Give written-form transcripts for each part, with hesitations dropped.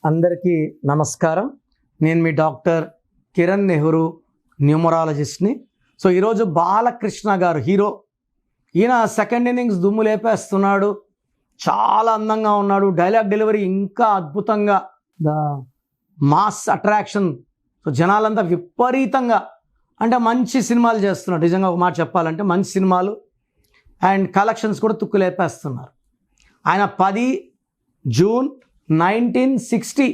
అందరికీ నమస్కారం. నేను మీ డాక్టర్ కిరణ్ నెహ్రూ, న్యూమరాలజిస్ట్ని. సో ఈరోజు బాలకృష్ణ గారు హీరో. ఈయన సెకండ్ ఇన్నింగ్స్ దుమ్ము లేపేస్తున్నాడు. చాలా అందంగా ఉన్నాడు. డైలాగ్ డెలివరీ ఇంకా అద్భుతంగా, ద మాస్ అట్రాక్షన్. సో జనాలంతా విపరీతంగా అంటే మంచి సినిమాలు చేస్తున్నాడు. నిజంగా ఒక మాట చెప్పాలంటే మంచి సినిమాలు అండ్ కలెక్షన్స్ కూడా తుక్కు లేపేస్తున్నారు. ఆయన 10 జూన్ 1960.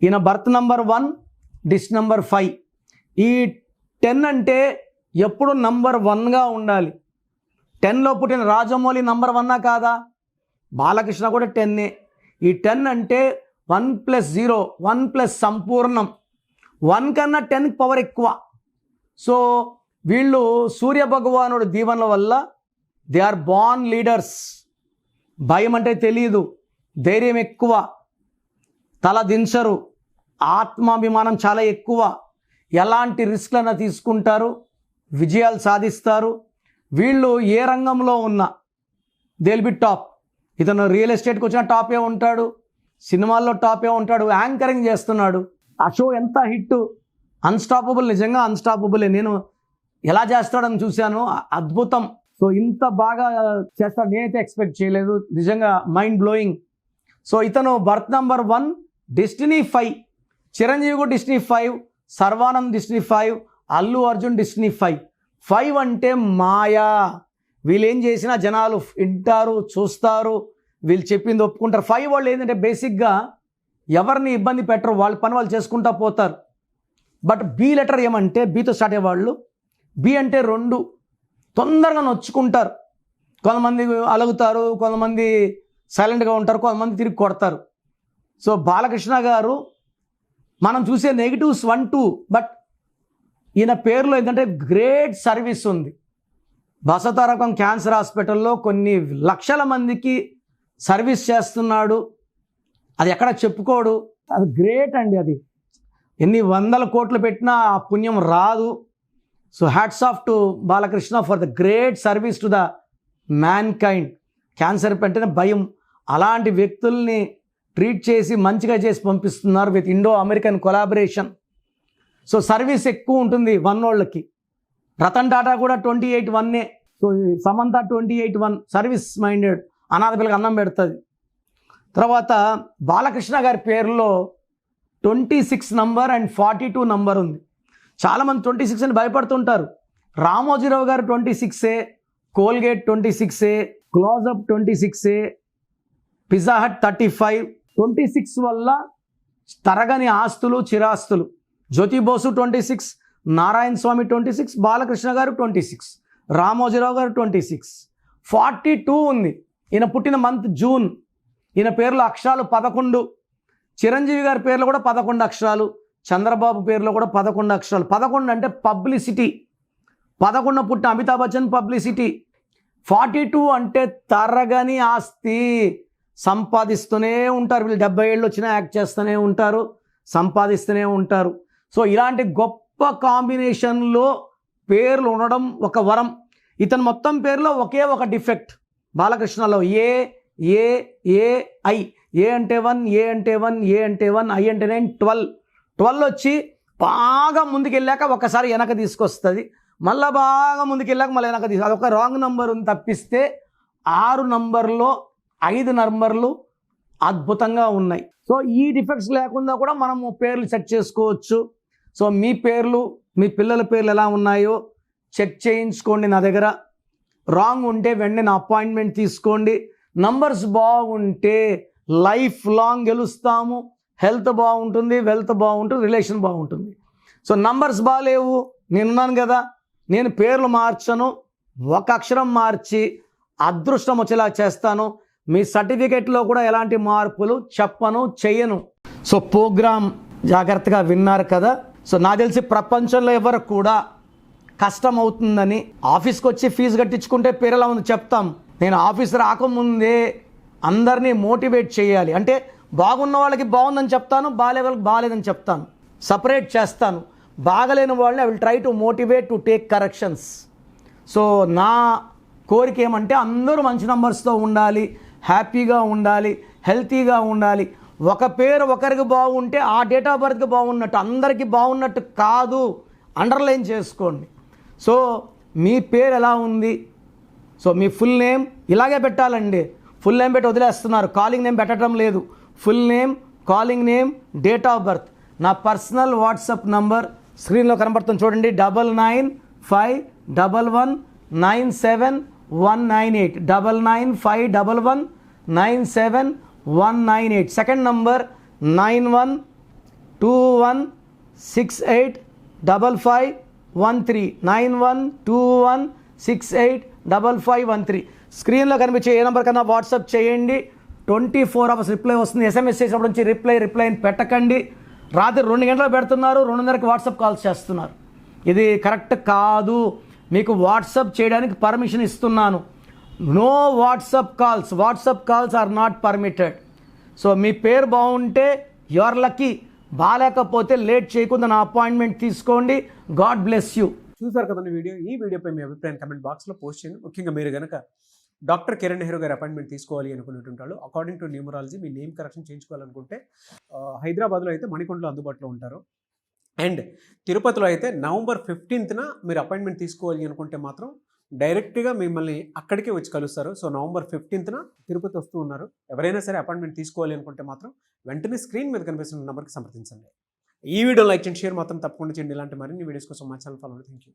ఈయన బర్త్ నంబర్ 1, డిస్ నంబర్ 5. ఈ 10 అంటే ఎప్పుడు నంబర్ 1గా ఉండాలి. 10లో పుట్టిన రాజమౌళి నంబర్ 1 కాదా? బాలకృష్ణ కూడా 10. ఈ 10 అంటే 1+0, 1+ సంపూర్ణం. 1 కన్నా 10 పవర్ ఎక్కువ. సో వీళ్ళు సూర్య భగవానుడు దీవెనల వల్ల దే ఆర్ బార్న్ లీడర్స్. భయం అంటే తెలియదు, ధైర్యం ఎక్కువ, తల దించరు, ఆత్మాభిమానం చాలా ఎక్కువ, ఎలాంటి రిస్క్లైనా తీసుకుంటారు, విజయాలు సాధిస్తారు. వీళ్ళు ఏ రంగంలో ఉన్నా దే విల్ బి టాప్. ఇతను రియల్ ఎస్టేట్కి వచ్చిన టాపే ఉంటాడు, సినిమాల్లో టాపే ఉంటాడు, యాంకరింగ్ చేస్తున్నాడు. ఆ షో ఎంత హిట్, అన్స్టాపబుల్. నిజంగా అన్స్టాపబులే. నేను ఎలా చేస్తాడని చూశాను, అద్భుతం. సో ఇంత బాగా చేస్తాడు నేనైతే ఎక్స్పెక్ట్ చేయలేదు. నిజంగా మైండ్ బ్లోయింగ్. సో ఇతను బర్త్ నంబర్ 1, డెస్టినీ 5. చిరంజీవి కూడా destiny 5, Sharwanand destiny 5, Allu Arjun destiny 5. 5 అంటే మాయా. వీళ్ళు ఏం చేసినా జనాలు వింటారు, చూస్తారు, వీళ్ళు చెప్పింది ఒప్పుకుంటారు. 5 వాళ్ళు ఏంటంటే బేసిక్గా ఎవరిని ఇబ్బంది పెట్టరు, వాళ్ళ పని వాళ్ళు చేసుకుంటా పోతారు. బట్ బి లెటర్ ఏమంటే, బీతో స్టార్ట్ అయ్యేవాళ్ళు, బి అంటే 2, తొందరగా నొచ్చుకుంటారు. కొంతమంది అలుగుతారు, కొంతమంది సైలెంట్గా ఉంటారు, కొంతమంది తిరిగి కొడతారు. సో బాలకృష్ణ గారు మనం చూసే నెగిటివ్స్ 1, 2, బట్ ఈయన పేరులో ఏంటంటే గ్రేట్ సర్వీస్ ఉంది. బసవతారకం క్యాన్సర్ హాస్పిటల్లో కొన్ని లక్షల మందికి సర్వీస్ చేస్తున్నాడు. అది ఎక్కడ చెప్పుకోడు. అది గ్రేట్ అండి. అది ఎన్ని 100 కోట్లు పెట్టినా ఆ పుణ్యం రాదు. So hats off to Balakrishna for the great service to the man kind. Cancer అంటేనే భయం. అలాంటి వ్యక్తుల్ని ట్రీట్ చేసి మంచిగా చేసి పంపిస్తున్నారు with Indo American collaboration. So service ఎక్కువ ఉంటుంది 1 వాళ్ళకి. రతన్ టాటా కూడా 28-1. సో సమంత 28-1. Service minded. అనాథ పిల్లకి అన్నం పెడుతుంది. తర్వాత బాలకృష్ణ గారి పేరులో 26 నంబర్ అండ్ 42 నంబర్ ఉంది. చాలామంది 26 అని భయపడుతుంటారు. రామోజీరావు గారు 26, కోల్గేట్ 26, క్లోజప్ 26, పిజ్జా హట్ 35. 26 వల్ల తరగని ఆస్తులు, చిరాస్తులు. జ్యోతిబోసు 26, నారాయణ స్వామి 26, బాలకృష్ణ గారు 26, రామోజీరావు గారు 26. 42 ఉంది. ఈయన పుట్టిన మంత్ జూన్. ఈయన పేర్లో అక్షరాలు 11. చిరంజీవి గారి పేర్లో కూడా 11 అక్షరాలు, చంద్రబాబు పేరులో కూడా 11 అక్షరాలు. 11 అంటే పబ్లిసిటీ. 11 పుట్టిన అమితాబ్ బచ్చన్ పబ్లిసిటీ. 42 అంటే తరగని ఆస్తి. సంపాదిస్తూనే ఉంటారు వీళ్ళు. 70 ఏళ్ళు వచ్చినా యాక్ట్ చేస్తూనే ఉంటారు, సంపాదిస్తూనే ఉంటారు. సో ఇలాంటి గొప్ప కాంబినేషన్లో పేర్లు ఉండడం ఒక వరం. ఇతను మొత్తం పేరులో ఒకే ఒక defect. బాలకృష్ణలో A A A I. ఏ అంటే 1, ఏ అంటే 1, ఏ అంటే 1, ఐ అంటే 9, 12 వచ్చి బాగా ముందుకెళ్ళాక ఒకసారి వెనక తీసుకొస్తుంది, మళ్ళీ బాగా ముందుకెళ్ళాక మళ్ళీ వెనక అదొక రాంగ్ నంబర్ ఉంది. తప్పిస్తే 6 నంబర్లో 5 నంబర్లు అద్భుతంగా ఉన్నాయి. సో ఈ డిఫెక్ట్స్ లేకుండా కూడా మనము పేర్లు సెట్ చేసుకోవచ్చు. సో మీ పేర్లు, మీ పిల్లల పేర్లు ఎలా ఉన్నాయో చెక్ చేయించుకోండి నా దగ్గర. రాంగ్ ఉంటే వెంటనే నా అపాయింట్మెంట్ తీసుకోండి. నంబర్స్ బాగుంటే లైఫ్ లాంగ్ గెలుస్తాము. హెల్త్ బాగుంటుంది, వెల్త్ బాగుంటుంది, రిలేషన్ బాగుంటుంది. సో నంబర్స్ బాగాలేవు, నేనున్నాను కదా, నేను పేర్లు మార్చను, ఒక అక్షరం మార్చి అదృష్టం వచ్చేలా చేస్తాను. మీ సర్టిఫికెట్లో కూడా ఎలాంటి మార్పులు చెప్పను, చెయ్యను. సో ప్రోగ్రామ్ జాగ్రత్తగా విన్నారు కదా. సో నాకు తెలిసి ప్రపంచంలో ఎవరు కూడా కష్టం అవుతుందని ఆఫీస్కి వచ్చి ఫీజు కట్టించుకుంటే పేరు ఎలా ఉంది చెప్తాం. నేను ఆఫీస్ రాకముందే అందరినీ మోటివేట్ చేయాలి. అంటే బాగున్న వాళ్ళకి బాగుందని చెప్తాను, బాగాలే వాళ్ళకి బాగాలేదని చెప్తాను, సపరేట్ చేస్తాను. బాగలేని వాళ్ళని I will try to motivate to take corrections. So నా కోరిక ఏమంటే అందరూ మంచి నంబర్స్తో ఉండాలి, హ్యాపీగా ఉండాలి, హెల్తీగా ఉండాలి. ఒక పేరు ఒకరికి బాగుంటే ఆ డేట్ ఆఫ్ బర్త్కి బాగున్నట్టు, అందరికీ బాగున్నట్టు కాదు. అండర్లైన్ చేసుకోండి. సో మీ పేరు ఎలా ఉంది, సో మీ ఫుల్ నేమ్ ఇలాగే పెట్టాలండి. ఫుల్ నేమ్ పెట్టి వదిలేస్తున్నారు, కాలింగ్ నేమ్ పెట్టడం లేదు. Full name, calling name, date of birth. నా పర్సనల్ వాట్సాప్ నంబర్ స్క్రీన్లో కనబడుతుంది చూడండి, 9951197198, 9951197198. Second number 9121685513, 9121685513. స్క్రీన్లో కనిపించే ఏ నెంబర్ కన్నా వాట్సాప్ చేయండి. 24 hours రిప్లై వస్తుంది. ఎస్ఎంఎస్ చేసినప్పుడు నుంచి రిప్లై పెట్టకండి. రాత్రి 2 గంటలు పెడుతున్నారు, 2:30కి వాట్సాప్ కాల్స్ చేస్తున్నారు. ఇది కరెక్ట్ కాదు. మీకు వాట్సాప్ చేయడానికి పర్మిషన్ ఇస్తున్నాను. No WhatsApp calls are not permitted. So మీ పేరు బాగుంటే యువర్ లక్కీ, బాగాలేకపోతే లేట్ చేయకుండా నా అపాయింట్మెంట్ తీసుకోండి. God bless you. చూసారు కదండి వీడియో. ఈ వీడియోపై మీ అభిప్రాయం కమెంట్ బాక్స్లో పోస్ట్ చేయండి. ముఖ్యంగా మీరు కనుక డాక్టర్ కిరణ్ నెహ్రూ గారి అపాయింట్మెంట్ తీసుకోవాలి అనుకునేటుంటారు. అకార్డింగ్ టు న్యూమరాలజీ మీ నేమ్ కరెక్షన్ చేయించుకోవాలనుకుంటే హైదరాబాద్లో అయితే మణికొండలో అందుబాటులో ఉంటారు. అండ్ తిరుపతిలో అయితే November 15th మీరు అపాయింట్మెంట్ తీసుకోవాలి అనుకుంటే మాత్రం డైరెక్ట్గా మిమ్మల్ని అక్కడికే వచ్చి కలుస్తారు. సో November 15th తిరుపతి వస్తూ ఉన్నారు. ఎవరైనా సరే అపాయింట్మెంట్ తీసుకోవాలి అనుకుంటే మాత్రం వెంటనే స్క్రీన్ మీద కనిపిస్తున్న నెంబర్కి సంప్రదించండి. ఈ వీడియో లైక్ చేయండి, షేర్ మాత్రం తప్పకుండా చేయండి. ఇలాంటి మరిన్ని వీడియోస్ కోసం మా ఛానల్ ఫాలో అవ్వండి. Thank you.